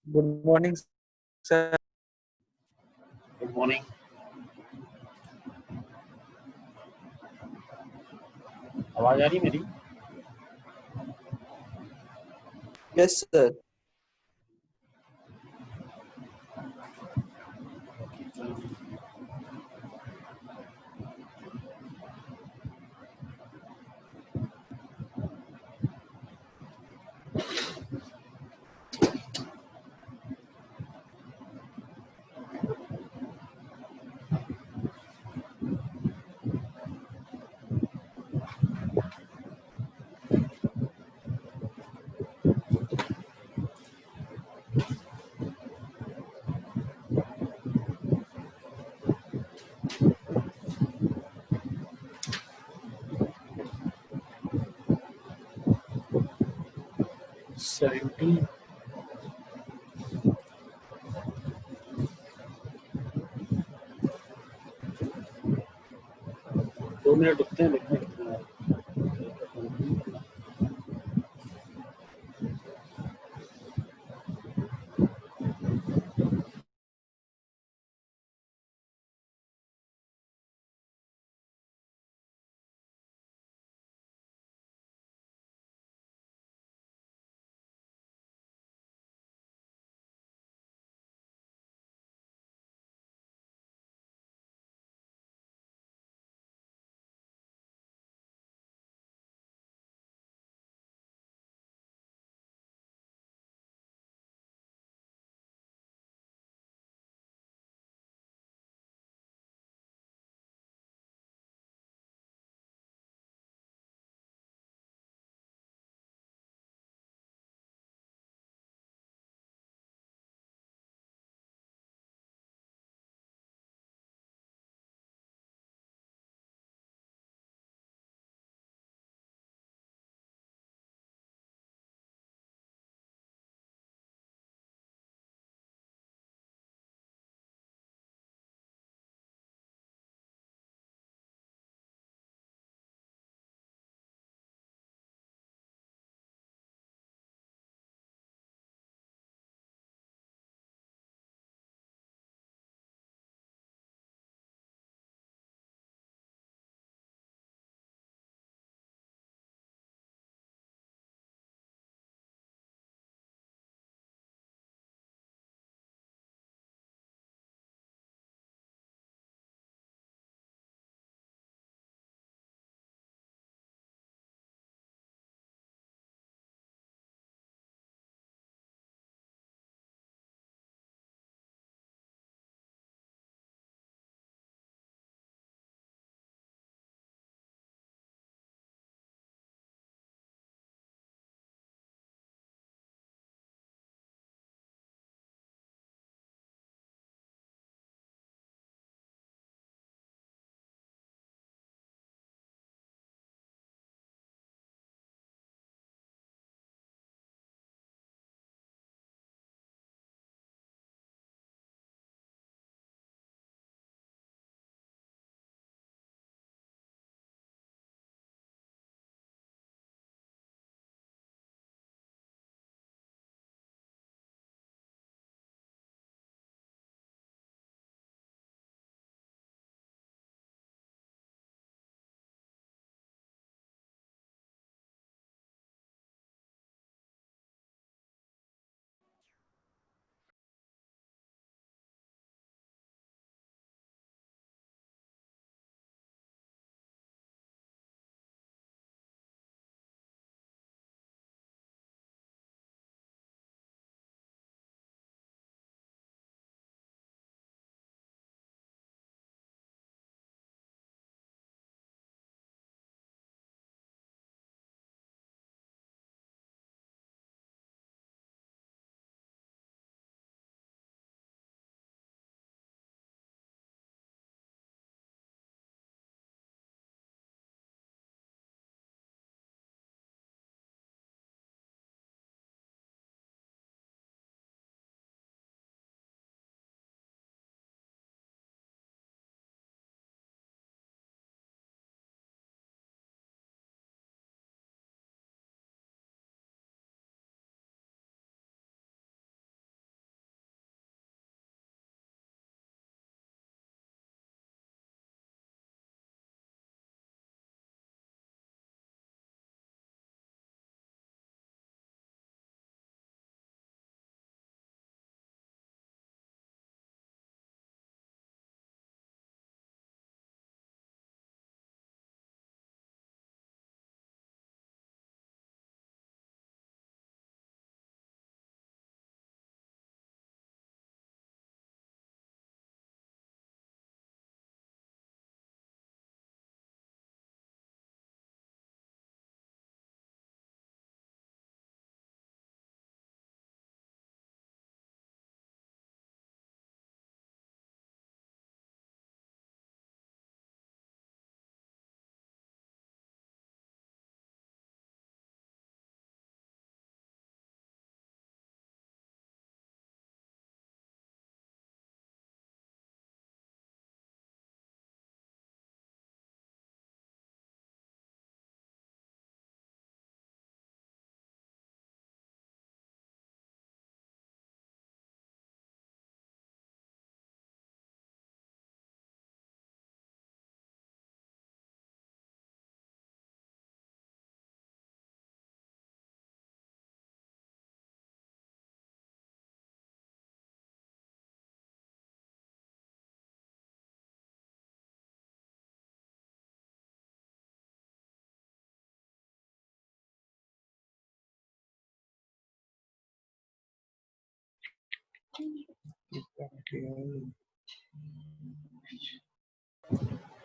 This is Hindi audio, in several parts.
Good morning sir. Good morning. आवाज आ रही मेरी? Yes sir. सेवेंटी 2 मिनट रुकते हैं, देखते हैं कितना है।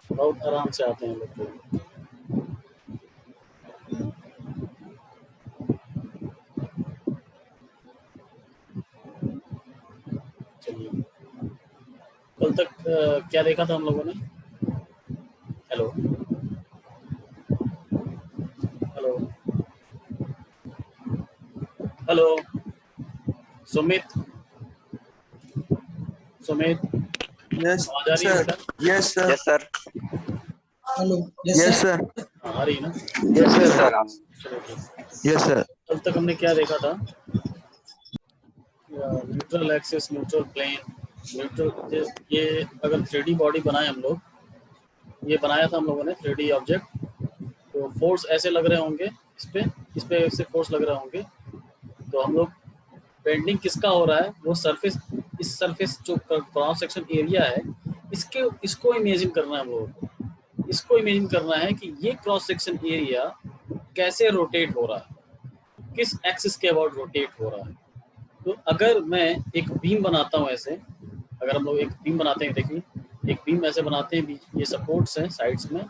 बहुत आराम से आते हैं लोग तो। चलिए, कल तक क्या देखा था हम लोगों ने? Hello hello hello Sumit Sumit, Yes, आवाज आ रही है sir. बेटा? Yes, sir. Yes sir. Hello Yes, sir. हाँ, आ रही है ना? Yes, yes sir. सर। चलो ठीक। Yes, sir. कल तक हमने क्या देखा था? Neutral axis, neutral plane, neutral, ये अगर 3D बॉडी बनाए हम लोग, ये बनाया था हम लोगों ने 3D ऑब्जेक्ट, तो फोर्स ऐसे लग रहे होंगे इस पे ऐसे फोर्स लग रहे होंगे, तो हम लोग बेंडिंग किसका हो रहा है, वो सरफेस, इस सरफेस जो क्रॉस सेक्शन एरिया है, इसको इमेजिन करना है हम लोगों को। इसको इमेजिन करना है कि ये क्रॉस सेक्शन एरिया कैसे रोटेट हो रहा है, किस एक्सिस के अबाउट रोटेट हो रहा है। तो अगर मैं एक बीम बनाता हूँ ऐसे, अगर हम लोग एक बीम बनाते हैं, देखिए एक बीम ऐसे बनाते हैं, बीच ये सपोर्ट्स हैं साइड्स में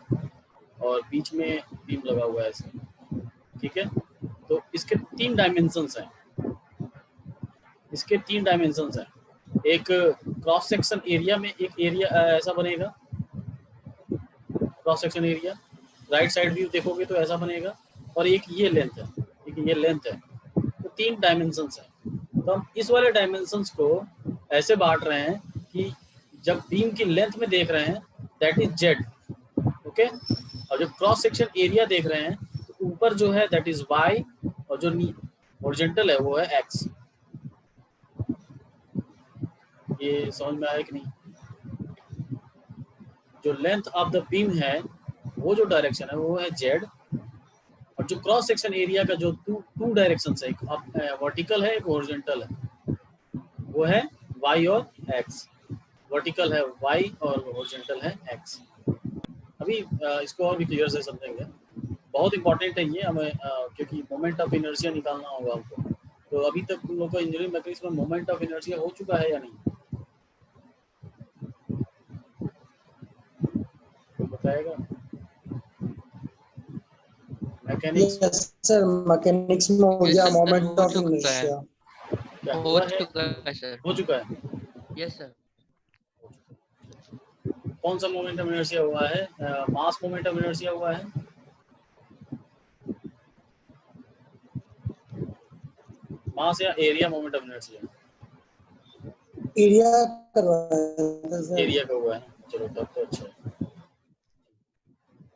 और बीच में बीम लगा हुआ है ऐसे, ठीक है। तो इसके 3 डायमेंशंस हैं, इसके 3 डायमेंशंस हैं। एक क्रॉस सेक्शन एरिया में एक एरिया ऐसा बनेगा, cross section area right side view देखोगे तो ऐसा बनेगा, और एक ये लेंथ है, एक ये लेंथ है। तो 3 डायमेंशंस हैं। तो हम इस वाले डायमेंशंस को ऐसे बांट रहे हैं कि जब बीम की लेंथ में देख रहे हैं दैट इज जेड, ओके, और जो क्रॉस सेक्शन एरिया देख रहे हैं तो ऊपर जो है दैट इज वाई, और जो हॉरिजॉन्टल है वो है एक्स। ये समझ में आया कि नहीं? जो लेंथ ऑफ द बीम है, वो जो डायरेक्शन है वो है जेड, और जो क्रॉस सेक्शन एरिया का जो टू डायरेक्शन है, एक वर्टिकल है, एक हॉरिजॉन्टल है, वो है वाई और एक्स। वर्टिकल है वाई और हॉरिजॉन्टल है एक्स। अभी इसको और भी क्लियर से समझेंगे, बहुत इंपॉर्टेंट है ये हमें, क्योंकि मोमेंट ऑफ इनर्शिया निकालना होगा हमको। तो अभी तक तुम लोग का इंजीनियरिंग मैकेनिक्स में मोमेंट ऑफ इनर्शिया हो चुका है या नहीं, कोई बताएगा? मैकेनिक्स यस सर, मैकेनिक्स में हो गया मोमेंट ऑफ चुका है। इनर्शिया। क्या हो हुआ है? चुका है सर। हो चुका है। Yes sir. कौन सा मोमेंट ऑफ इनर्शिया हुआ है? मास मोमेंट ऑफ इनर्शिया हुआ है, मास या area moment of inertia? Area करवाया था सर। एरिया का हुआ है, चलो तब तो अच्छा है।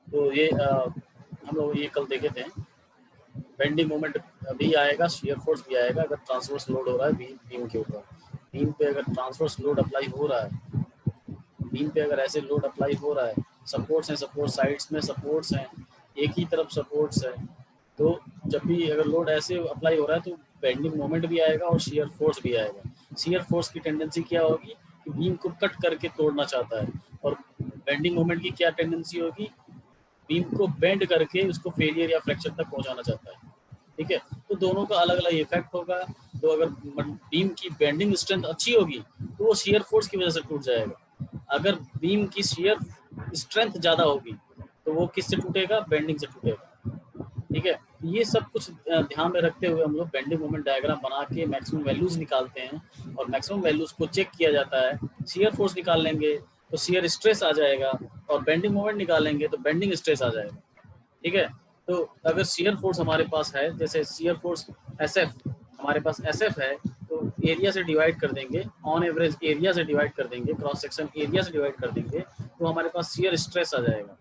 तो ये हम लोग ये कल देखे थे, बेंडिंग मोमेंट भी आएगा, शियर फोर्स भी आएगा अगर ट्रांसवर्स लोड हो रहा है बीम के ऊपर। बीम पे अगर ट्रांसवर्स लोड अप्लाई हो रहा है, बीम पे अगर ऐसे लोड अप्लाई हो रहा है, सपोर्ट्स हैं, सपोर्ट साइड्स में सपोर्ट्स हैं, एक ही तरफ सपोर्ट्स है, तो जब भी अगर लोड ऐसे अप्लाई हो रहा है तो बेंडिंग मोमेंट भी आएगा और शियर फोर्स भी आएगा। शियर फोर्स की टेंडेंसी क्या होगी कि बीम को कट करके तोड़ना चाहता है, और बेंडिंग मोमेंट की क्या टेंडेंसी होगी, बीम को बेंड करके उसको फेलियर या फ्रैक्चर तक पहुंचाना चाहता है, ठीक है। तो दोनों का अलग अलग इफेक्ट होगा। तो अगर बीम की बेंडिंग स्ट्रेंथ अच्छी होगी तो वो शियर फोर्स की वजह से टूट जाएगा। अगर बीम की शियर स्ट्रेंथ ज़्यादा होगी तो वो किससे टूटेगा? बेंडिंग से टूटेगा, ठीक है। ये सब कुछ ध्यान में रखते हुए हम लोग बेंडिंग मोमेंट डायग्राम बना के मैक्सिमम वैल्यूज निकालते हैं, और मैक्सिमम वैल्यूज को चेक किया जाता है। शियर फोर्स निकाल लेंगे तो शियर स्ट्रेस आ जाएगा, और बेंडिंग मोमेंट निकालेंगे तो बेंडिंग स्ट्रेस आ जाएगा, ठीक है। तो अगर शियर फोर्स हमारे पास है, जैसे शियर फोर्स SF, हमारे पास SF है, तो एरिया से डिवाइड कर देंगे, ऑन एवरेज एरिया से डिवाइड कर देंगे, क्रॉस सेक्शन एरिया से डिवाइड कर देंगे, तो हमारे पास शियर स्ट्रेस आ जाएगा,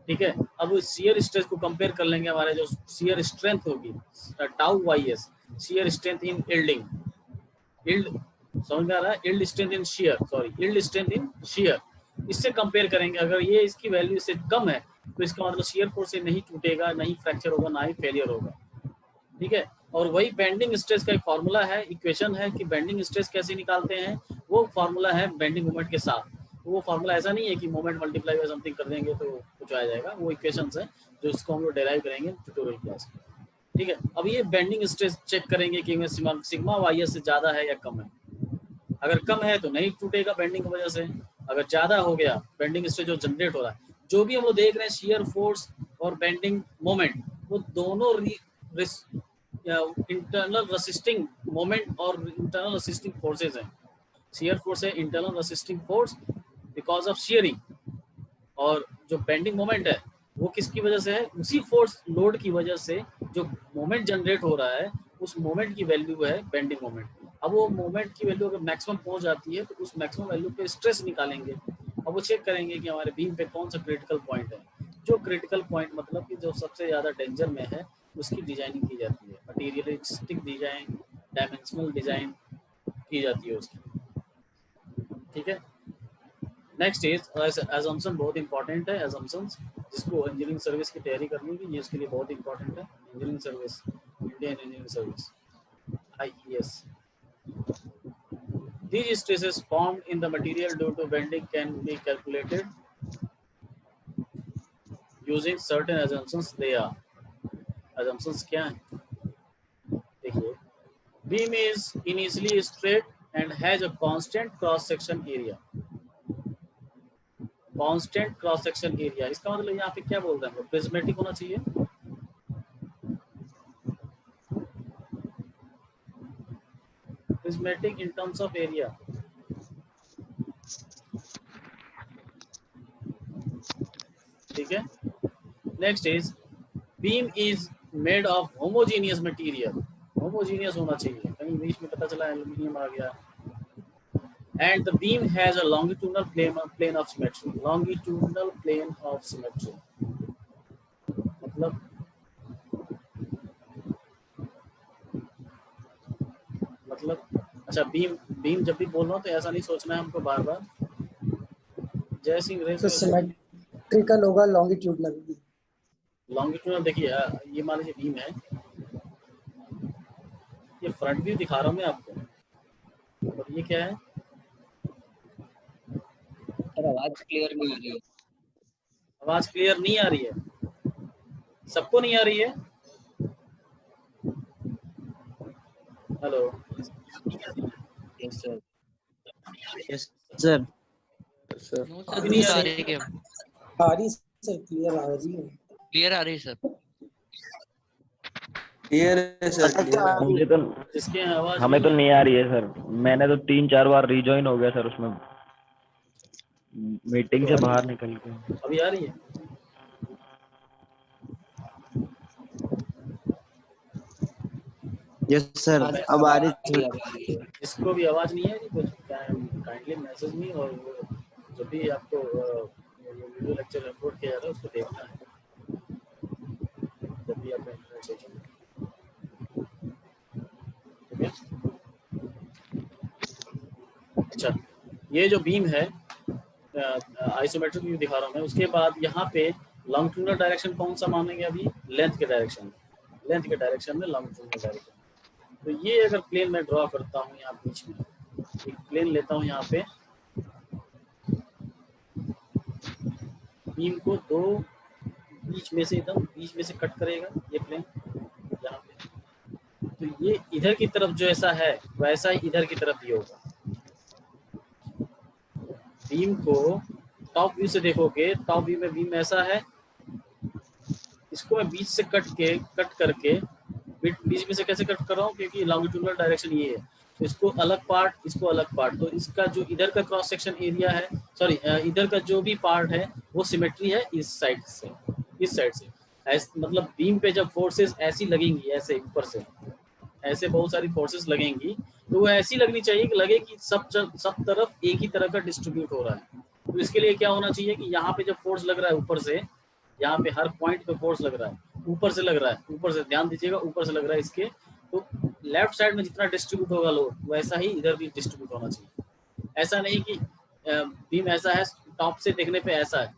ठीक है। अब उस शियर स्ट्रेस को कंपेयर कर लेंगे, हमारे जो शियर स्ट्रेंथ होगी tau YS, shear strength in yielding, yield समझ में आ रहा है, yield strength in shear, sorry yield strength in shear, इससे कंपेयर करेंगे। अगर ये इसकी वैल्यू से कम है तो इसका मतलब शियर फोर्स से नहीं टूटेगा, नहीं फ्रैक्चर होगा, ना ही फेलियर होगा, ठीक है। और वही बेंडिंग स्ट्रेस का एक फार्मूला है, इक्वेशन है कि बेंडिंग स्ट्रेस कैसे निकालते हैं, वो फार्मूला है बेंडिंग मोमेंट के साथ। वो फार्मूला ऐसा नहीं है कि मोमेंट मल्टीप्लाई बाय समथिंग कर देंगे तो कुछ आ जाएगा, वो इक्वेशंस है जो इसको हम लोग डेराइव करेंगे ट्यूटोरियल क्लास में, ठीक है। अब ये बेंडिंग स्ट्रेस चेक करेंगे कि सिग्मा YS से ज़्यादा है या कम है, अगर कम है तो नहीं टूटेगा बेंडिंग की वजह से, अगर ज़्यादा हो गया बेंडिंग स्ट्रेस जो जनरेट हो रहा है, जो भी हम लोग देख रहे हैं शियर फोर्स और बेंडिंग मोमेंट, वो दोनों इंटरनल रेसिस्टिंग मोमेंट और इंटरनल रेसिस्टिंग फोर्सेज हैं। शियर फोर्स है internal resisting force because of shearing, और जो बेंडिंग मोमेंट है वो किसकी वजह से है, उसी फोर्स लोड की वजह से जो मोमेंट जनरेट हो रहा है, उस मोमेंट की वैल्यू है बेंडिंग मोमेंट। अब वो मोमेंट की वैल्यू अगर मैक्सिमम पहुंच जाती है तो उस मैक्सिमम वैल्यू पे स्ट्रेस निकालेंगे, अब वो चेक करेंगे कि हमारे बीम पे कौन सा क्रिटिकल पॉइंट है। जो क्रिटिकल पॉइंट मतलब कि जो सबसे ज़्यादा डेंजर में है, उसकी डिजाइनिंग की जाती है, मटीरियलिस्टिक डिजाइन, डायमेंशनल डिजाइन की जाती है उसकी। ठीक है, नेक्स्ट इज असम्पशन, बहुत इंपॉर्टेंट है असम्पशंस, जिसको इंजीनियरिंग सर्विस की तैयारी करनी है, ये उसके लिए बहुत इंपॉर्टेंट है। Engineering service, Indian engineering service, IES. These stresses formed in the material due to bending can be calculated using certain assumptions. They are assumptions क्या हैं? देखिए, beam is initially straight and has a constant cross section area. Constant cross section area, इसका मतलब यहाँ पे क्या बोल रहे हैं, प्रिज्मेटिक होना चाहिए। Prismatic in terms of area. ठीक है, next is beam is made of homogeneous material, homogeneous होना चाहिए, कहीं बीच में पता चला एल्यूमिनियम आ गया। And the beam has a longitudinal plane of symmetry, longitudinal plane of symmetry मतलब अच्छा, बीम जब भी बोल रहा हूँ तो ऐसा नहीं सोचना है हमको बार बार, जय सिंह तो सिमेट्रिकल होगा लॉन्गिट्यूडनल। लॉन्गिट्यूडनल देखिए, ये मान लीजिए बीम है, ये फ्रंट व्यू दिखा रहा हूँ मैं आपको, और ये क्या है, आवाज क्लियर नहीं आ रही है। आवाज क्लियर नहीं आ रही है, सबको नहीं आ रही है। Hello, yes sir, yes sir. Sir अभी नहीं आ रही है, आ रही सर, क्लियर आ रही है, क्लियर आ रही है सर। क्लियर है सर, क्लियर। मुझे तो जिसके आवाज हमें तो नहीं आ रही है सर, मैंने तो 3-4 बार रिजॉइन हो गया सर उसमें, मीटिंग से बाहर निकल के। अभी आ रही है, यस सर, अब आ रही थी। इसको भी आवाज नहीं है जी, कुछ काइंडली मैसेज नहीं, और जब भी आपको वीडियो लेक्चर अपलोड किया जा रहा है उसको देखना है जब भी आपका इंटरनेट सेशन। ठीक है, अच्छा, ये जो बीम है आइसोमेट्रिक व्यू दिखा रहा हूँ मैं, उसके बाद यहाँ पे लॉन्गिट्यूडनल डायरेक्शन कौन सा मानेंगे अभी, लेंथ के डायरेक्शन, लेंथ के डायरेक्शन में लॉन्गिट्यूडनल डायरेक्शन। तो ये अगर प्लेन में ड्रॉ करता हूँ यहाँ बीच में, एक प्लेन लेता हूँ यहाँ पे, बीम को दो बीच में से एकदम बीच में से कट करेगा ये प्लेन यहाँ पे, तो ये इधर की तरफ जो ऐसा है वैसा ही इधर की तरफ भी होगा। बीम को टॉप व्यू से देखोगे, टॉप व्यू में बीम ऐसा है, इसको मैं बीच से कट करके बीच में से कैसे कट कर रहा हूँ, क्योंकि लॉन्गिट्यूडनल डायरेक्शन ये है, तो इसको अलग पार्ट, इसको अलग पार्ट, तो इसका जो इधर का क्रॉस सेक्शन एरिया है, सॉरी इधर का जो भी पार्ट है वो सिमेट्री है इस साइड से, इस साइड से। मतलब बीम पे जब फोर्सेस ऐसी लगेंगी, ऐसे ऊपर से ऐसे बहुत सारी फोर्सेस लगेंगी, तो वो ऐसी लगनी चाहिए कि लगे कि सब तरफ एक ही तरह का डिस्ट्रीब्यूट हो रहा है। तो इसके लिए क्या होना चाहिए कि यहाँ पे जब फोर्स लग रहा है ऊपर से, यहाँ पे हर पॉइंट पे फोर्स लग रहा है, ऊपर से लग रहा है, ऊपर से ध्यान दीजिएगा, ऊपर से लग रहा है इसके, तो लेफ्ट साइड में जितना डिस्ट्रीब्यूट होगा लोड वैसा ही इधर भी डिस्ट्रीब्यूट होना चाहिए। ऐसा नहीं कि बीम ऐसा है टॉप से देखने पे ऐसा है,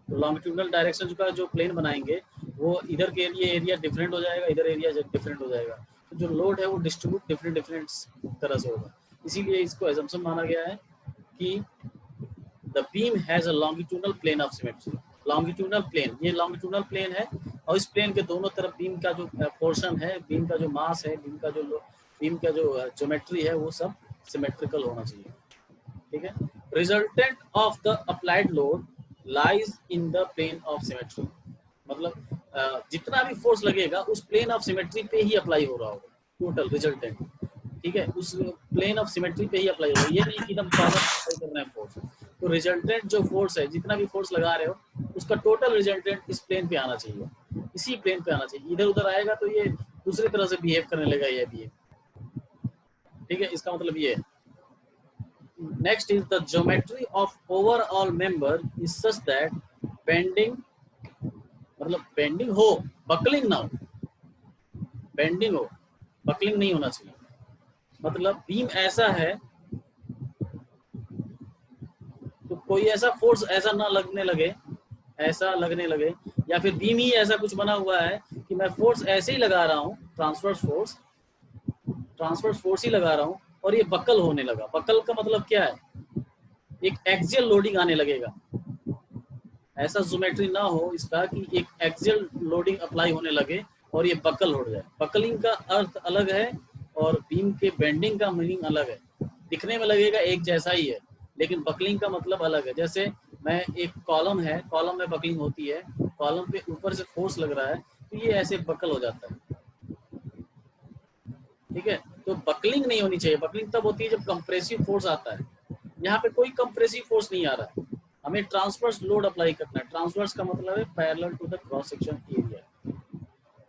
तो लॉन्गिट्यूडनल डायरेक्शन का जो प्लेन बनाएंगे वो इधर के लिए एरिया डिफरेंट हो जाएगा, इधर एरिया डिफरेंट हो जाएगा, तो जो लोड है वो डिस्ट्रीब्यूट डिफरेंट तरह से होगा। इसीलिए इसको एजम्पशन माना गया है कि the beam has a longitudinal plane of symmetry. Longitudinal plane, ये लॉन्गिट्यूडनल प्लेन है, और इस प्लेन के दोनों तरफ बीम का जो पोर्शन है, बीम का जो मास है, बीम का जो ज्योमेट्री है, वो सब सिमेट्रिकल होना चाहिए, ठीक है। Resultant of the applied load lies in the plane of symmetry, मतलब जितना भी फोर्स लगेगा उस प्लेन ऑफ सिमेट्री पे ही अप्लाई हो रहा होगा, टोटल रिजल्टेंट, ठीक है, उस प्लेन ऑफ सिमेट्री पे ही अप्लाई होगा। ये नहीं कि एकदम कॉमन अप्लाई करना है फोर्स। तो रिजल्टेंट जो फोर्स है, जितना भी फोर्स लगा रहे हो उसका टोटल रिजल्टेंट इस प्लेन पे आना चाहिए, इसी प्लेन पे आना चाहिए। इधर उधर आएगा तो ये दूसरी तरह से बिहेव करने लगेगा, ये भी, ठीक है, इसका मतलब ये है। Next is the geometry of overall member is such that bending, मतलब बेंडिंग हो, बकलिंग ना हो, बेंडिंग हो, बकलिंग नहीं होना चाहिए। मतलब बीम ऐसा है तो कोई ऐसा फोर्स ऐसा ना लगने लगे, ऐसा लगने लगे, या फिर बीम ही ऐसा कुछ बना हुआ है कि मैं फोर्स ऐसे ही लगा रहा हूँ, ट्रांसवर्स फोर्स ही लगा रहा हूँ और ये बकल होने लगा। बकल का मतलब क्या है? एक एक्सियल लोडिंग आने लगेगा। ऐसा ज्योमेट्री ना हो इसका कि एक एक्सियल लोडिंग अप्लाई होने लगे और ये बकल हो जाए। बकलिंग का अर्थ अलग है और बीम के बेंडिंग का मीनिंग अलग है। दिखने में लगेगा एक जैसा ही है, लेकिन बकलिंग का मतलब अलग है। जैसे मैं एक कॉलम है, कॉलम में बकलिंग होती है, कॉलम पे ऊपर से फोर्स लग रहा है तो ये ऐसे बकल हो जाता है, ठीक है। तो बकलिंग नहीं होनी चाहिए। बकलिंग तब होती है जब कंप्रेसिव फोर्स आता है। यहाँ पे कोई कंप्रेसिव फोर्स नहीं आ रहा है, हमें ट्रांसवर्स लोड अप्लाई करना है। ट्रांसवर्स का मतलब है parallel to the cross section area,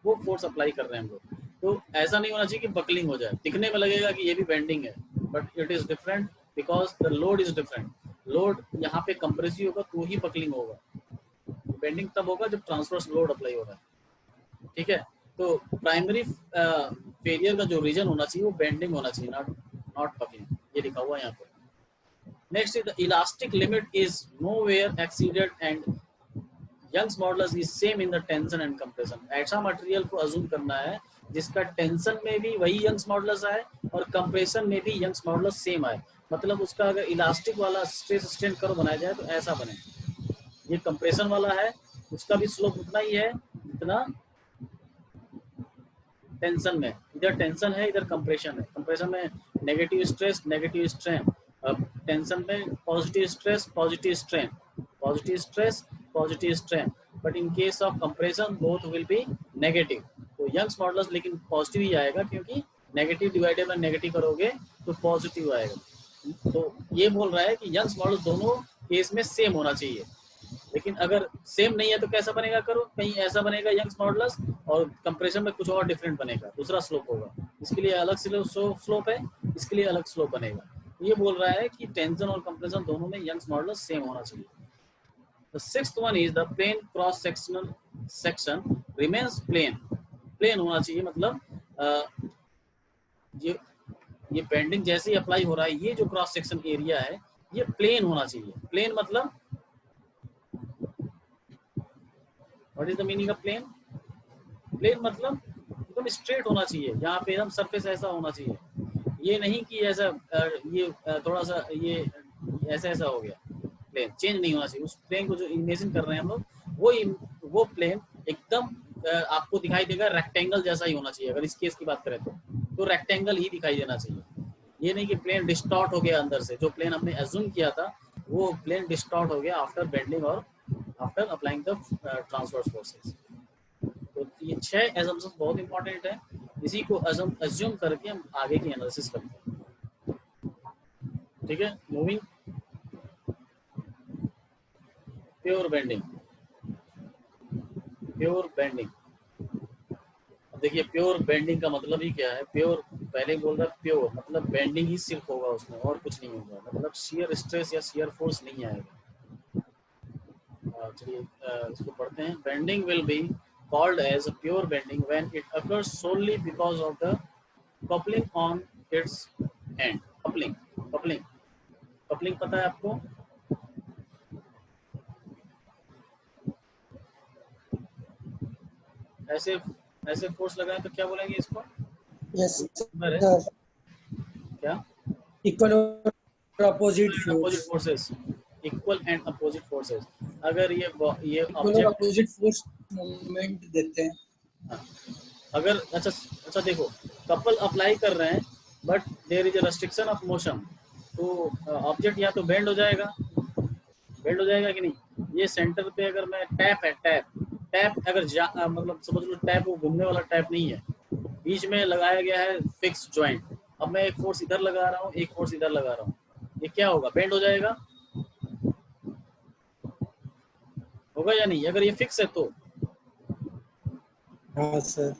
वो फोर्स अप्लाई कर रहे हैं हम लोग। तो ऐसा नहीं होना चाहिए कि बकलिंग हो जाए। दिखने में लगेगा कि ये भी बेंडिंग है, but it is different because the load is different. Load यहाँ पे कंप्रेसिव होगा तो ही बकलिंग होगा, बेंडिंग तब होगा जब ट्रांसवर्स लोड अप्लाई हो रहा है, ठीक है। तो प्राइमरी फेलियर का जो रीजन होना चाहिए वो बेंडिंग होना चाहिए, नॉट बकलिंग। ये लिखा हुआ है यहाँ पे। Next is the elastic limit is nowhere exceeded and Young's modulus is same in the tension and compression। ऐसा मटेरियल को अज्यूम करना है जिसका टेंशन में भी वही यंग्स मॉडुलस आए और कंप्रेशन में भी यंग्स मॉडुलस सेम आए। मतलब उसका अगर इलास्टिक वाला स्ट्रेस स्ट्रेन कर्व बनाया जाए तो ऐसा बने। ये कंप्रेशन वाला है, उसका भी स्लोप उतना ही है जितना टेंशन में। इधर टेंशन है, इधर कंप्रेशन है। कंप्रेशन में नेगेटिव स्ट्रेस नेगेटिव स्ट्रेन, अब टेंशन में positive stress positive strain, positive stress positive strain, but in case of compression both will be negative. तो यंग्स मॉडुलस लेकिन पॉजिटिव ही आएगा, क्योंकि नेगेटिव डिवाइडेड बाय नेगेटिव करोगे तो पॉजिटिव आएगा। तो ये बोल रहा है कि यंग्स मॉडुलस दोनों केस में सेम होना चाहिए, लेकिन अगर सेम नहीं है तो कैसा बनेगा? करो, कहीं ऐसा बनेगा यंग्स मॉडुलस और कंप्रेशन में कुछ और डिफरेंट बनेगा, दूसरा स्लोप होगा। इसके लिए अलग से स्लोप है, इसके लिए अलग स्लोप बनेगा। ये बोल रहा है कि टेंशन और कंप्रेशन दोनों में यंग्स मॉडुलस सेम होना चाहिए। The sixth one is the plane cross sectional section remains plane। Plane होना चाहिए, मतलब ये बेंडिंग जैसे ही अप्लाई हो रहा है, ये जो क्रॉस सेक्शन एरिया है ये प्लेन होना चाहिए। प्लेन मतलब what is the meaning of plane? Plane मतलब एकदम स्ट्रेट होना चाहिए, यहाँ पे एकदम सरफेस ऐसा होना चाहिए। ये नहीं कि ऐसा ये थोड़ा सा ये ऐसा ऐसा हो गया, प्लेन चेंज नहीं होना चाहिए। उस प्लेन को जो इमेजिन कर रहे हैं हम लोग, वो प्लेन एकदम आपको दिखाई देगा रेक्टेंगल जैसा ही होना चाहिए। अगर इस केस की बात करें तो रेक्टेंगल ही दिखाई देना चाहिए। ये नहीं कि प्लेन डिस्टॉर्ट हो गया अंदर से। जो प्लेन हमने एज्यूम किया था वो प्लेन डिस्टॉर्ट हो गया आफ्टर बेंडिंग और after applying the transverse forces. तो ये 6 एजम्पशंस बहुत इंपॉर्टेंट है, इसी को एज्यूम करके हम आगे की एनालिसिस करते हैं, ठीक है। Moving pure bending. Pure bending, अब देखिए प्योर बेंडिंग का मतलब ही क्या है। प्योर पहले बोल रहा है, प्योर मतलब बेंडिंग ही सिर्फ होगा उसमें और कुछ नहीं होगा, मतलब शियर स्ट्रेस या शियर फोर्स नहीं आएगा। चलिए इसको पढ़ते हैं। Bending will B called as a pure bending when it occurs solely because of the coupling on its end। coupling पता है आपको? ऐसे फोर्स लगाए तो क्या बोलेंगे इसको? यस सर, क्या? इक्वल और opposite forces, equal and opposite forces. अगर ये ऑब्जेक्ट अपोजिट फोर्स मोमेंट देते हैं। अगर अच्छा देखो, कपल अप्लाई कर रहे हैं but there is a restriction of motion, तो ऑब्जेक्ट या तो बेंड हो जाएगा कि नहीं। ये सेंटर पे अगर मैं टैप है, टैप अगर मतलब समझ लो टैप वो घूमने वाला टैप नहीं है, बीच में लगाया गया है फिक्स जॉइंट। अब मैं एक फोर्स इधर लगा रहा हूँ, एक फोर्स इधर लगा रहा हूँ, ये क्या होगा, बेंड हो जाएगा, होगा या नहीं? अगर ये फिक्स है तो हाँ सर,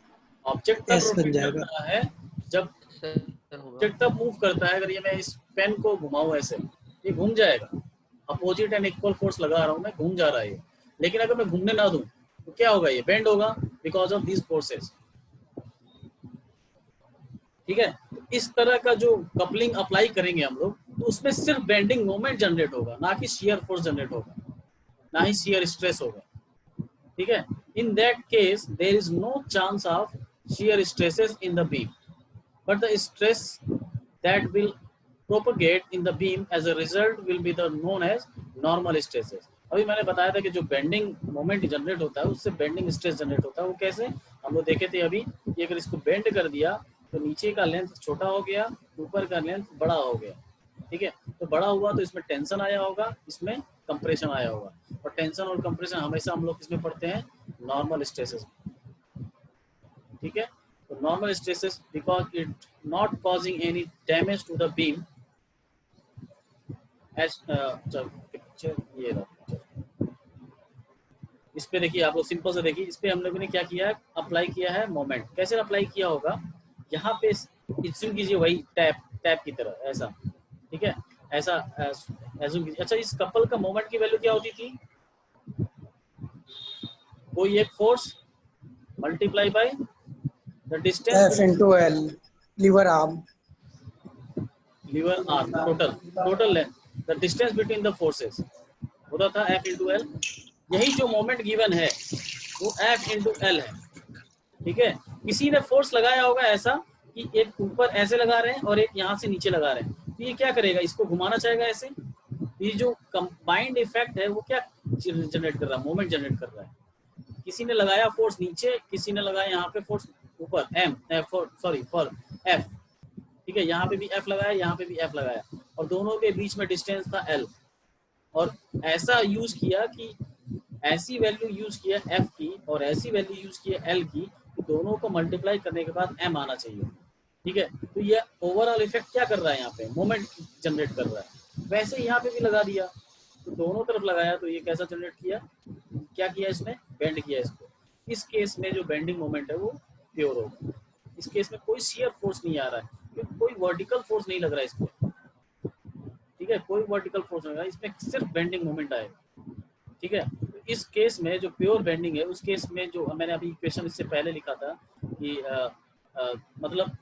ऑब्जेक्ट तब एस बन रोटेट जाएगा। करता है जब सर होगा। ऑब्जेक्ट तब मूव करता है, अगर ये मैं इस पेन को घुमाऊं ऐसे, ये घूम जाएगा, अपोजिट एंड इक्वल फोर्स लगा रहा हूं मैं, घूम जा रहा है ये। लेकिन अगर मैं घूमने ना दूं तो क्या होगा, ये बेंड होगा बिकॉज ऑफ दीज फोर्सेस। ठीक है, तो इस तरह का जो कपलिंग अप्लाई करेंगे हम लोग, तो उसमें सिर्फ बेंडिंग मोमेंट जनरेट होगा, ना कि शियर फोर्स जनरेट होगा, ना ही शियर स्ट्रेस होगा। ठीक है, in that case there is no chance of shear stresses in the beam, but the stress that will propagate in the beam as a result will be the known as normal stresses। अभी मैंने बताया था कि जो बेंडिंग मोमेंट जनरेट होता है उससे बेंडिंग स्ट्रेस जनरेट होता है। वो कैसे, हम लोग देखे थे अभी कि अगर इसको बेंड कर दिया तो नीचे का लेंथ छोटा हो गया, ऊपर का लेंथ बड़ा हो गया। ठीक है, तो बड़ा हुआ तो इसमें टेंशन आया होगा, इसमें कंप्रेशन आया होगा, और टेंशन और कंप्रेशन हमेशा हम लोग किसमें पढ़ते हैं, नॉर्मल स्ट्रेसेस। ठीक है, so normal stresses because it not causing any damage to the beam as picture ये रहा। इस पे देखिए आप लोग, सिंपल से देखिए, इस पे हम लोगों ने क्या किया है, अप्लाई किया है मोमेंट। कैसे अप्लाई किया होगा, यहाँ पे एज्यूम कीजिए वही टैप की तरह ऐसा। ठीक है, ऐसा एज्यूम कीजिए। अच्छा, इस कपल का मोमेंट की वैल्यू क्या होती थी, कोई एक force multiply by the distance F into L, lever arm. Lever arm, total length, the distance between the forces होता था F इंटू एल। यही जो मोमेंट गिवन है वो F इंटू एल है। ठीक है, किसी ने फोर्स लगाया होगा ऐसा कि एक ऊपर ऐसे लगा रहे हैं और एक यहाँ से नीचे लगा रहे हैं, तो ये क्या करेगा, इसको घुमाना चाहेगा ऐसे। ये जो कंबाइंड इफेक्ट है वो क्या जनरेट कर रहा है, मोमेंट जनरेट कर रहा है। किसी ने लगाया फोर्स नीचे, किसी ने लगाया यहाँ पे फोर्स ऊपर, फॉर एफ। ठीक है, यहाँ पे भी एफ लगाया, यहाँ पे भी एफ लगाया, और दोनों के बीच में डिस्टेंस था एल। और ऐसा यूज किया कि ऐसी वैल्यू यूज किया एफ की और ऐसी वैल्यू यूज किया एल की, तो दोनों को मल्टीप्लाई करने के बाद एम आना चाहिए। ठीक है, तो ये ओवरऑल इफेक्ट क्या कर रहा है, यहाँ पे मोमेंट जनरेट कर रहा है। वैसे यहाँ पे भी लगा दिया, तो दोनों तरफ लगाया, तो ये कैसा जनरेट किया, क्या किया इसने, बेंड किया इसको। इस केस में जो बेंडिंग मोमेंट है वो प्योर होगा। इस केस में कोई शियर फोर्स नहीं आ रहा है, क्योंकि कोई वर्टिकल फोर्स नहीं लग रहा है इस पे। ठीक है, कोई वर्टिकल फोर्स नहीं लग रहा है, इसमें सिर्फ बेंडिंग मोमेंट आएगा। ठीक है, तो इस केस में जो प्योर बेंडिंग है, उस केस में जो मैंने अभी इक्वेशन इससे पहले लिखा था कि मतलब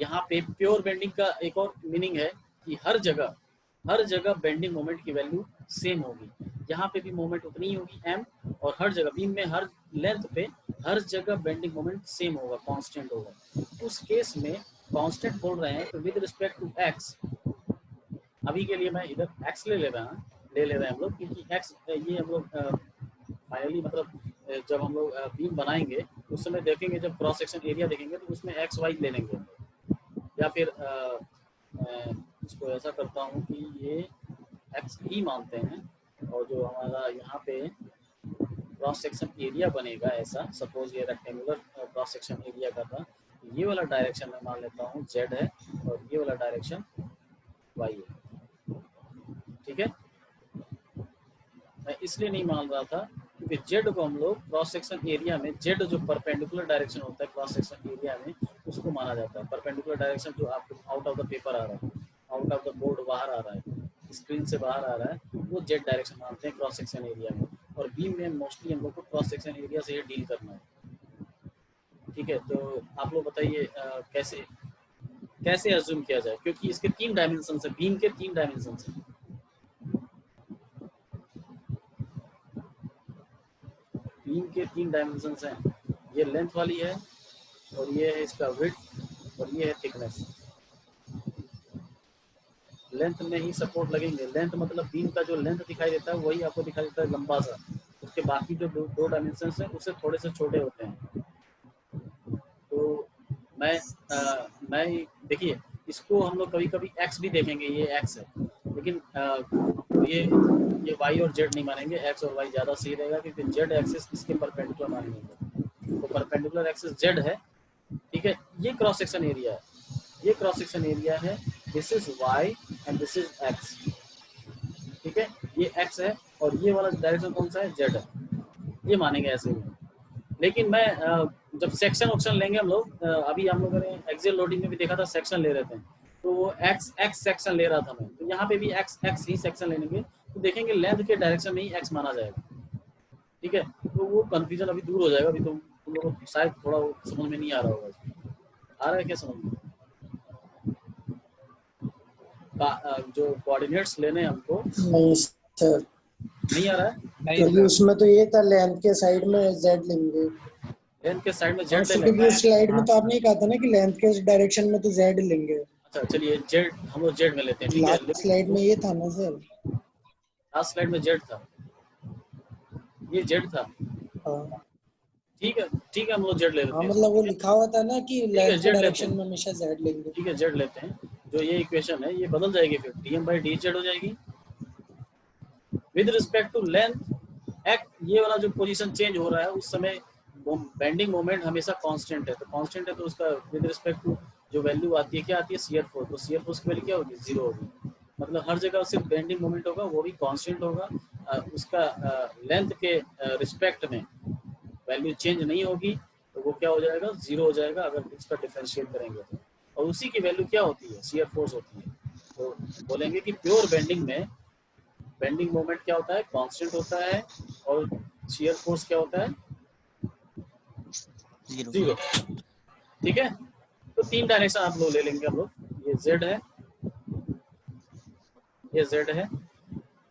यहाँ पे प्योर बेंडिंग का एक और मीनिंग है कि हर जगह बेंडिंग मोमेंट की वैल्यू सेम होगी। यहाँ पे भी मोमेंट उतनी ही होगी m, और हर जगह बीम में हर लेंथ पे हर जगह बेंडिंग मोमेंट सेम होगा, कांस्टेंट होगा। उस केस में कांस्टेंट बोल रहे हैं तो विद रिस्पेक्ट टू x, अभी के लिए मैं इधर x ले रहे हैं हम लोग, क्योंकि x ये हम लोग फाइनली मतलब जब हम लोग बीम बनाएंगे उस समय देखेंगे, जब क्रॉस सेक्शन एरिया देखेंगे तो उसमें x y ले लेंगे, या फिर इसको ऐसा करता हूँ कि ये x ही मानते हैं, और जो हमारा यहाँ पे क्रॉस सेक्शन एरिया बनेगा ऐसा, सपोज ये रेक्टेंगुलर क्रॉस सेक्शन एरिया का था, ये वाला डायरेक्शन मैं मान लेता हूँ z है और ये वाला डायरेक्शन y है। ठीक है, मैं इसलिए नहीं मान रहा था क्योंकि z को हम लोग क्रॉस सेक्शन एरिया में, z जो परपेंडिकुलर डायरेक्शन होता है क्रॉस सेक्शन एरिया में, उसको माना जाता है। परपेंडिकुलर डायरेक्शन जो आपको आउट ऑफ द पेपर आ रहा है, आउट ऑफ द बोर्ड बाहर आ रहा है, स्क्रीन से बाहर आ रहा है, वो z डायरेक्शन मानते हैं क्रॉस सेक्शन एरिया में। और बीम में मोस्टली हम लोग को क्रॉस सेक्शन एरिया से ही डील करना है। ठीक है, तो आप लोग बताइए कैसे अज्यूम किया जाए, क्योंकि इसके 3 डायमेंशन है, बीम के 3 डायमेंशन है। बीम के 3 डायमेंशन हैं, ये लेंथ वाली है, और ये है इसका विड्थ, और ये है थिकनेस। लेंथ में ही सपोर्ट लगेंगे। लेंथ मतलब बीम का जो लेंथ दिखाई देता है वही आपको दिखाई देता है लंबा सा, उसके बाकी जो दो डायमेंशन हैं उससे थोड़े से छोटे होते हैं। तो मैं देखिए इसको हम लोग कभी कभी एक्स भी देखेंगे, ये एक्स है, लेकिन ये वाई और जेड नहीं मानेंगे, एक्स और वाई ज़्यादा सही रहेगा क्योंकि जेड एक्सिस इसके परपेंडिकुलर मानेंगे। तो परपेंडिकुलर एक्सिस जेड है, ठीक है। ये क्रॉस सेक्शन एरिया है, ये क्रॉस सेक्शन एरिया है, this is Y and this is X, ठीक है। ये एक्स है और ये वाला डायरेक्शन कौन सा है, जेड है, ये मानेंगे ऐसे ही। लेकिन मैं जब सेक्शन ऑप्शन लेंगे हम लोग, अभी हम लोगों ने एक्सियल लोडिंग में भी देखा था सेक्शन ले रहे थे, तो वो एक्स सेक्शन ले रहा था मैं, तो यहाँ पे भी एक्स ही सेक्शन लेंगे तो देखेंगे लेंथ के डायरेक्शन में ही एक्स माना जाएगा, ठीक है। तो वो कंफ्यूजन अभी दूर हो जाएगा। अभी तो तुम लोगों को शायद थोड़ा वो समझ में नहीं आ रहा होगा, आ रहा है क्या समझ में? जो कोऑर्डिनेट्स लेने हैं हमको, नहीं सर, नहीं आ रहा है, क्योंकि उसमें तो ये था लेंथ के साइड में जेड लेंगे। लेंथ के साइड में जेड ले क्योंकि लेंगे। उस स्लाइड में तो आपने ही कहा था ना कि लेंथ के डायरेक्शन में तो जेड लेंगे। अच्छा चलिए जेड, हम लोग जेड में लेते हैं, ठीक है। लास्ट स्लाइड में ये था ना सर, लास्ट स्लाइड में जेड था, ये जेड था, हाँ ठीक है, ठीक है, हम लोग जेड ले लेते हाँ, हैं, मतलब वो लिखा हुआ था ना कि है, लेंथ के जेड लेते डायरेक्शन हैं। में हमेशा जेड लेंगे। ठीक है, जेड लेते हैं। जो ये इक्वेशन है ये बदल जाएगी, फिर डीएम बाई डी जेड हो जाएगी विद रिस्पेक्ट टू लेंथ। ये वाला जो पोजीशन चेंज हो रहा है उस समय बेंडिंग मोमेंट हमेशा कांस्टेंट है, तो कांस्टेंट है तो उसका विद रिस्पेक्ट टू जो वैल्यू आती है, क्या आती है, शियर फोर्स, तो शियर फोर्स की वैल्यू क्या होगी, 0 होगी। मतलब हर जगह सिर्फ बेंडिंग मोमेंट होगा, वो भी कांस्टेंट होगा, उसका लेंथ के रिस्पेक्ट में वैल्यू चेंज नहीं होगी, तो वो क्या हो जाएगा, 0 हो जाएगा अगर उसका डिफरेंशिएट करेंगे तो। और उसी की वैल्यू क्या होती है, शियर फोर्स होती है। तो बोलेंगे कि प्योर बेंडिंग में बेंडिंग मोमेंट क्या होता है, कांस्टेंट होता है, और शियर फोर्स क्या होता है, 0, ठीक है। तो 3 डायरेक्शन आप लोग ले लेंगे हम लोग, ये जेड है, ये जेड है,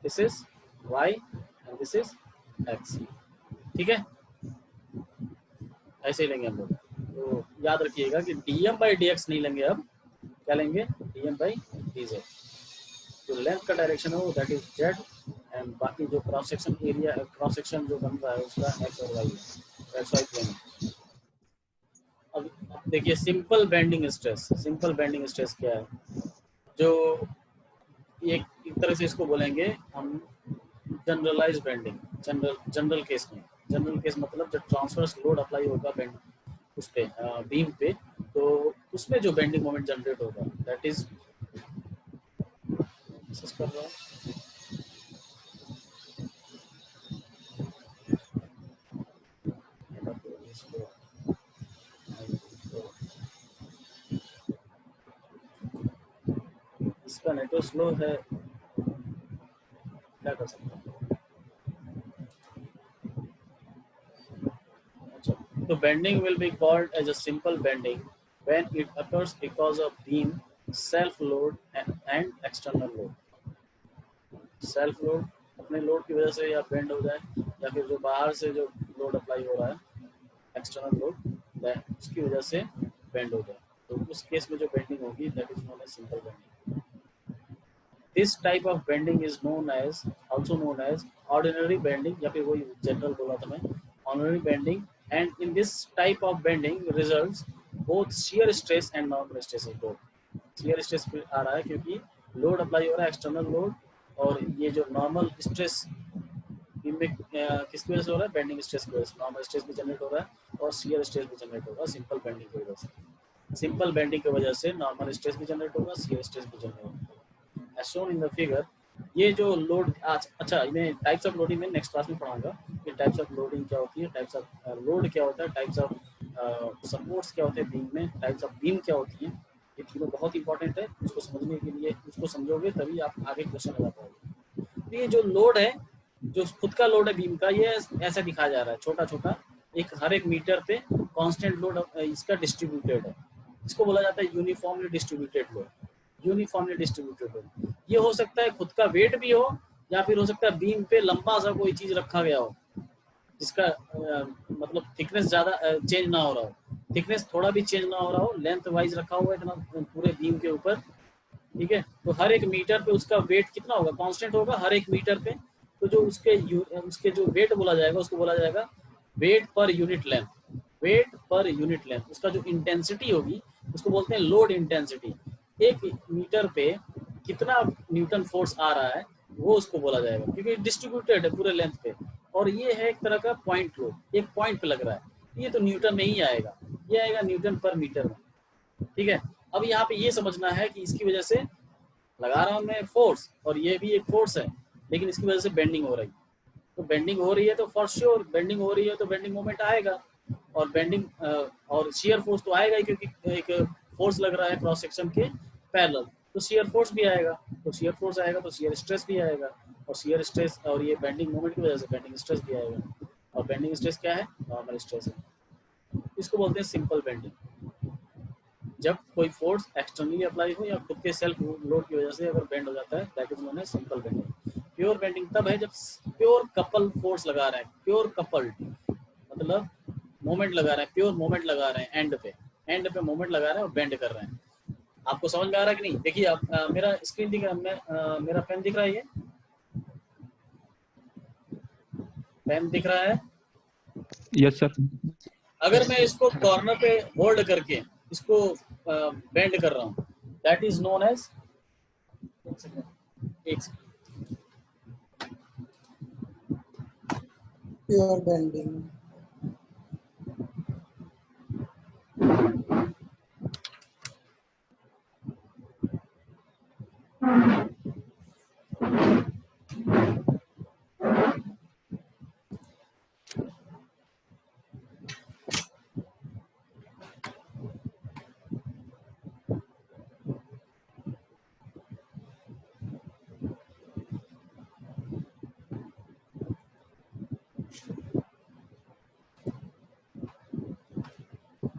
this is Y and this is X, ठीक है। ऐसे ही लेंगे हम लोग। तो याद रखिएगा कि dm बाई dx नहीं लेंगे, अब क्या लेंगे, dm बाई dz। जो लेंथ का डायरेक्शन है वो दैट इज जेड, एंड बाकी जो cross section area, cross section जो बन रहा है उसका एक्स और वाई है, एक्स वाई प्लेन। अब देखिए simple bending stress, simple bending stress क्या है, जो एक तरह से इसको बोलेंगे हम जनरलाइज बेंडिंग। जनरल केस में, जनरल केस मतलब जब ट्रांसवर्स लोड अप्लाई होगा बेंड उस पे बीम पे, तो उसमें जो बेंडिंग मोमेंट जनरेट होगा दैट इज कर रहा हूँ। इसका नेटवर्क स्लो है, क्या कर सकते हैं। अच्छा, तो bending will be called as a simple bending when it occurs because of beam self load and external load. Self load, अपने लोड की वजह से या बेंड हो जाए, या फिर जो बाहर से जो लोड अप्लाई हो रहा है एक्सटर्नल लोड, उसकी वजह से बेंड हो जाए, तो उस केस में जो बेंडिंग होगी that is known as simple bending. This type of bending is also known as ordinary bending, या फिर वही जनरल बोला था मैं, ordinary bending, and in this type of bending results both shear stress and normal stress is both। shear stress आ रहा है क्योंकि लोड अप्लाई हो रहा है एक्सटर्नल लोड, और ये जो नॉर्मल स्ट्रेस किसकी वजह से हो रहा है, बेंडिंग स्ट्रेस की वजह से नॉर्मल स्ट्रेस भी जनरेट हो रहा है और शियर स्ट्रेस भी जनरेट होगा सिंपल बेंडिंग की वजह से। सिंपल बेंडिंग की वजह से नॉर्मल स्ट्रेस भी जनरेट होगा, शियर स्ट्रेस भी जनरेट होगा। As shown in the figure, ये जो लोड, अच्छा मैं टाइप्स ऑफ लोडिंग में नेक्स्ट क्लास में पढ़ाऊंगा कि टाइप्स ऑफ लोडिंग क्या होती है, टाइप्स ऑफ लोड क्या होता है, टाइप्स ऑफ सपोर्ट्स क्या होते हैं बीम में, टाइप्स ऑफ बीम क्या होती है। ये तीनों बहुत इंपॉर्टेंट है, उसको समझने के लिए, उसको समझोगे तभी आप आगे क्वेश्चन लगा पाओगे। तो ये जो लोड है, जो खुद का लोड है बीम का, ये ऐसा दिखाया जा रहा है छोटा छोटा, एक हर एक मीटर पे कांस्टेंट लोड इसका डिस्ट्रीब्यूटेड है, इसको बोला जाता है uniformly distributed load. Uniformly distributed हो, ये हो सकता है खुद का वेट भी हो, या फिर हो सकता है बीम पे लंबा सा कोई चीज रखा गया हो जिसका मतलब थिकनेस ज्यादा चेंज ना हो रहा हो, थिकनेस थोड़ा भी चेंज ना हो रहा हो, लेंथ वाइज रखा हुआ है इतना पूरे बीम के ऊपर, ठीक है। तो हर एक मीटर पे उसका वेट कितना होगा, कांस्टेंट होगा हर एक मीटर पे। तो जो उसके जो वेट बोला जाएगा उसको बोला जाएगा weight per unit length. Weight per unit length, उसका जो इंटेंसिटी होगी उसको बोलते हैं लोड इंटेंसिटी। एक मीटर पे कितना न्यूटन फोर्स आ रहा है वो उसको बोला जाएगा, क्योंकि डिस्ट्रीब्यूटेड है पूरे लेंथ पे, और ये है एक तरह का पॉइंट लोड, एक पॉइंट पे लग रहा है, ये तो न्यूटन में ही आएगा, ये आएगा न्यूटन पर मीटर में। ठीक है, अब यहाँ पे ये समझना है कि इसकी वजह से लगा रहा हूँ मैं फोर्स, और ये भी एक फोर्स है, लेकिन इसकी वजह से बेंडिंग हो रही है, तो बेंडिंग हो रही है तो फॉर श्योर बेंडिंग हो रही है तो बेंडिंग मोमेंट आएगा, और बेंडिंग और शियर फोर्स तो आएगा ही, क्योंकि एक फोर्स लग रहा है क्रॉस सेक्शन के पैरेलल, तो शियर फोर्स भी आएगा, तो शियर फोर्स आएगा तो शियर स्ट्रेस भी आएगा, और शियर स्ट्रेस और ये बेंडिंग मोमेंट की वजह से बेंडिंग स्ट्रेस भी आएगा, और बेंडिंग स्ट्रेस क्या है? नॉर्मल स्ट्रेस है। इसको बोलते हैं सिंपल बेंडिंग, जब कोई फोर्स एक्सटर्नली अप्लाई हो या खुद के सेल्फ लोड की वजह से अगर बेंड हो जाता है, that is known as simple bending. Pure bending तब है जब प्योर कपल फोर्स लगा रहे हैं, प्योर कपल्ड मतलब मोमेंट लगा रहे हैं, प्योर मोमेंट लगा रहे हैं, एंड पे मोमेंट लगा रहे हैं और बेंड कर रहे हैं। आपको समझ में आ रहा है कि नहीं? देखिए आप मेरा स्क्रीन दिख रहा है, मेरा पेन दिख रहा है, ये पेन दिख रहा है? Yes sir. अगर मैं इसको कॉर्नर पे होल्ड करके इसको बेंड कर रहा हूँ, that is known as pure bending.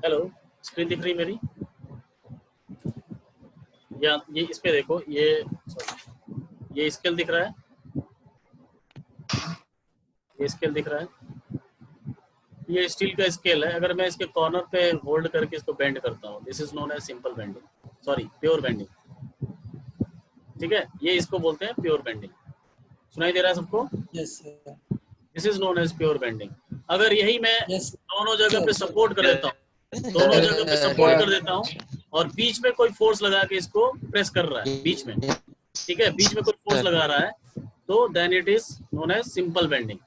Hello, screen दिख रही मेरी? या ये इस पे देखो, ये स्केल दिख रहा है, ये स्केल दिख रहा है, ये स्टील का स्केल है। अगर मैं इसके कॉर्नर पे होल्ड करके इसको बेंड करता हूँ, this is known as simple bending, sorry pure bending. ठीक है, ये इसको बोलते हैं प्योर बेंडिंग। सुनाई दे रहा है सबको? Yes sir. This is known as pure bending. अगर यही मैं यस दोनों जगह पे सपोर्ट कर देता हूँ, दोनों जगह पे सपोर्ट कर देता हूँ और बीच में कोई फोर्स लगा के इसको प्रेस कर रहा है बीच में, ठीक है, बीच में कोई फोर्स लगा रहा है, तो then it is known as simple bending.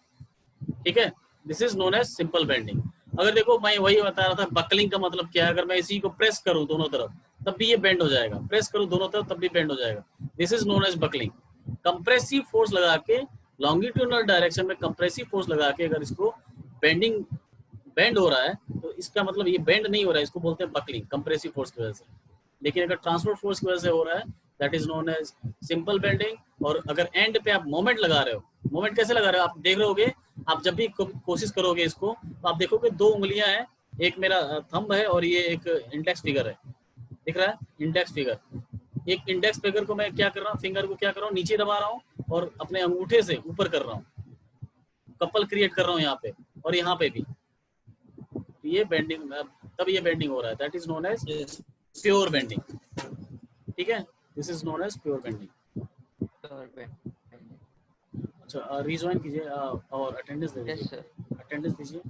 ठीक है, this is known as simple bending. अगर देखो मैं वही बता रहा था, बकलिंग का मतलब क्या है, अगर मैं इसी को प्रेस करूं दोनों तरफ तब भी ये बेंड हो जाएगा, प्रेस करूं दोनों तरफ तब भी बेंड हो जाएगा, this is known as buckling. Compressive force लगा के लॉन्गिट्यूडनल डायरेक्शन में कंप्रेसिव फोर्स लगा के अगर इसको बेंड हो रहा है तो इसका मतलब ये बेंड नहीं हो रहा है, इसको बोलते हैं बकलिंग, कंप्रेसिव फोर्स की वजह से। लेकिन अगर ट्रांसफर फोर्स की वजह से हो रहा है, that is known as simple bending. और अगर एंड पे आप मोमेंट लगा रहे हो, मोमेंट कैसे लगा रहे हो आप देख रहे होगे, आप जब भी कोशिश करोगे इसको तो आप देखोगे दो उंगलियां हैं, एक मेरा थंब है और ये एक इंडेक्स फिंगर है, दिख रहा है इंडेक्स फिंगर। एक इंडेक्स फिंगर को मैं क्या कर रहा हूँ, फिंगर को क्या कर रहा हूँ, नीचे दबा रहा हूँ और अपने अंगूठे से ऊपर कर रहा हूँ, कपल क्रिएट कर रहा हूँ यहाँ पे और यहाँ पे भी, ये बेंडिंग, तब ये बेंडिंग हो रहा है, that is known as pure bending. ठीक है, this is known as pure bending. अच्छा, रिजॉइन कीजिए और अटेंडेंस दे दीजिए, अटेंडेंस दीजिए।